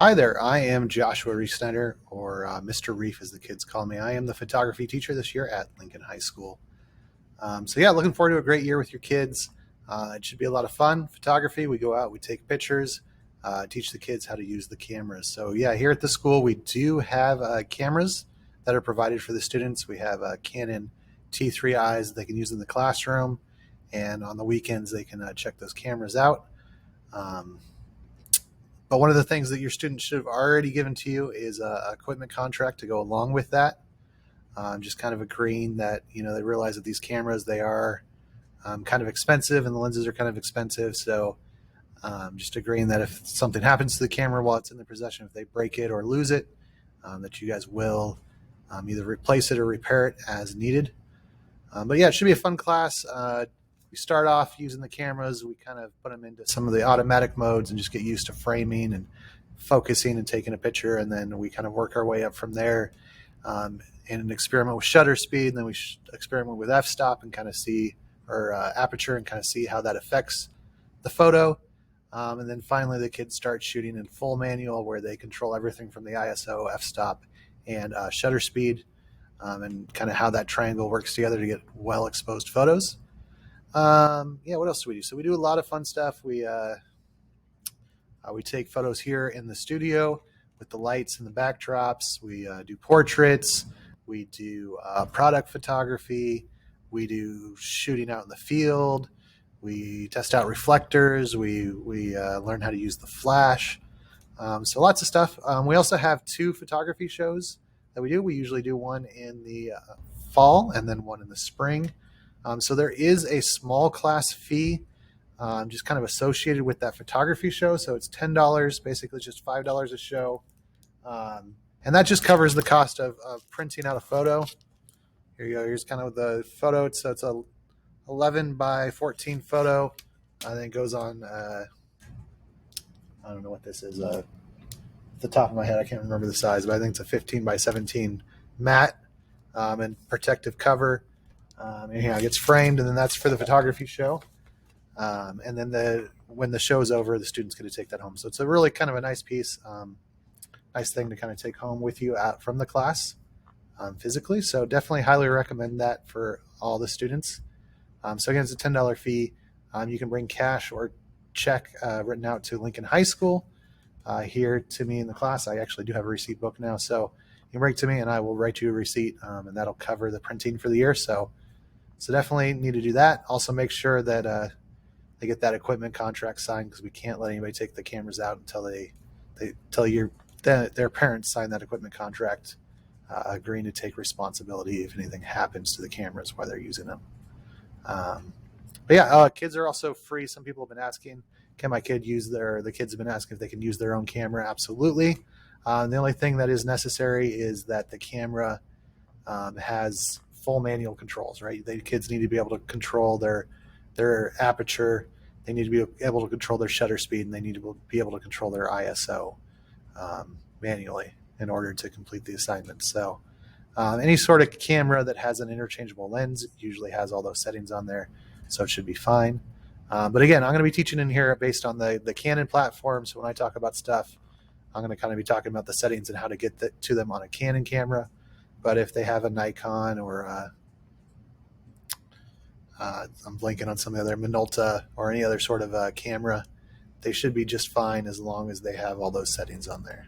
Hi there, I am Joshua Reef Snyder, or Mr. Reef as the kids call me. I am the photography teacher this year at Lincoln High School. Looking forward to a great year with your kids. It should be a lot of fun. Photography, we go out, we take pictures, teach the kids how to use the cameras. So yeah, here at the school, we do have cameras that are provided for the students. We have Canon T3Is they can use in the classroom, and on the weekends, they can check those cameras out. Um, But one of the things that your students should have already given to you is a equipment contract to go along with that. Just kind of agreeing that they realize that these cameras they are kind of expensive and the lenses are kind of expensive. So just agreeing that if something happens to the camera while it's in their possession, if they break it or lose it, that you guys will either replace it or repair it as needed. It should be a fun class. We start off using the cameras. We kind of put them into some of the automatic modes and just get used to framing and focusing and taking a picture. And then we kind of work our way up from there in an experiment with shutter speed. And then we experiment with f-stop and kind of see, or aperture, and kind of see how that affects the photo. And then finally, the kids start shooting in full manual where they control everything from the ISO, f-stop, and shutter speed, and kind of how that triangle works together to get well exposed photos. What else do we do? So we do a lot of fun stuff. We take photos here in the studio with the lights and the backdrops. We do portraits. We do product photography. We do shooting out in the field. We test out reflectors. We learn how to use the flash. So lots of stuff. We also have 2 photography shows that we do. We usually do one in the fall and then one in the spring. So there is a small class fee just kind of associated with that photography show. So it's $10, basically just $5 a show. And that just covers the cost of printing out a photo. Here you go. Here's kind of the photo. So it's a 11 by 14 photo. And then it goes on, I don't know what this is. At the top of my head, I can't remember the size, but I think it's a 15 by 17 matte and protective cover. It gets framed, and then that's for the photography show. And then when the show's over, the students get to take that home. So it's a really kind of a nice piece, nice thing to kind of take home with you out from the class physically. So definitely highly recommend that for all the students. So again, it's a $10 fee. You can bring cash or check written out to Lincoln High School here to me in the class. I actually do have a receipt book now, so you can bring it to me, and I will write you a receipt, and that'll cover the printing for the year. So definitely need to do that. Also make sure that they get that equipment contract signed, because we can't let anybody take the cameras out until their parents sign that equipment contract, agreeing to take responsibility if anything happens to the cameras while they're using them. Kids are also free. Some people have been asking, can my kid the kids have been asking if they can use their own camera. Absolutely. The only thing that is necessary is that the camera has full manual controls, right? The kids need to be able to control their aperture. They need to be able to control their shutter speed, and they need to be able to control their ISO manually in order to complete the assignment. So any sort of camera that has an interchangeable lens usually has all those settings on there, so it should be fine. But again, I'm going to be teaching in here based on the Canon platform. So when I talk about stuff, I'm going to kind of be talking about the settings and how to get to them on a Canon camera. But if they have a Nikon or I'm blanking on some of the other Minolta or any other sort of camera, they should be just fine as long as they have all those settings on there.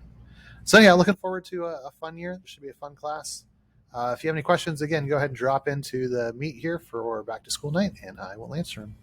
So yeah, looking forward to a fun year. This should be a fun class. If you have any questions, again, go ahead and drop into the meet here for back to school night, and I will answer them.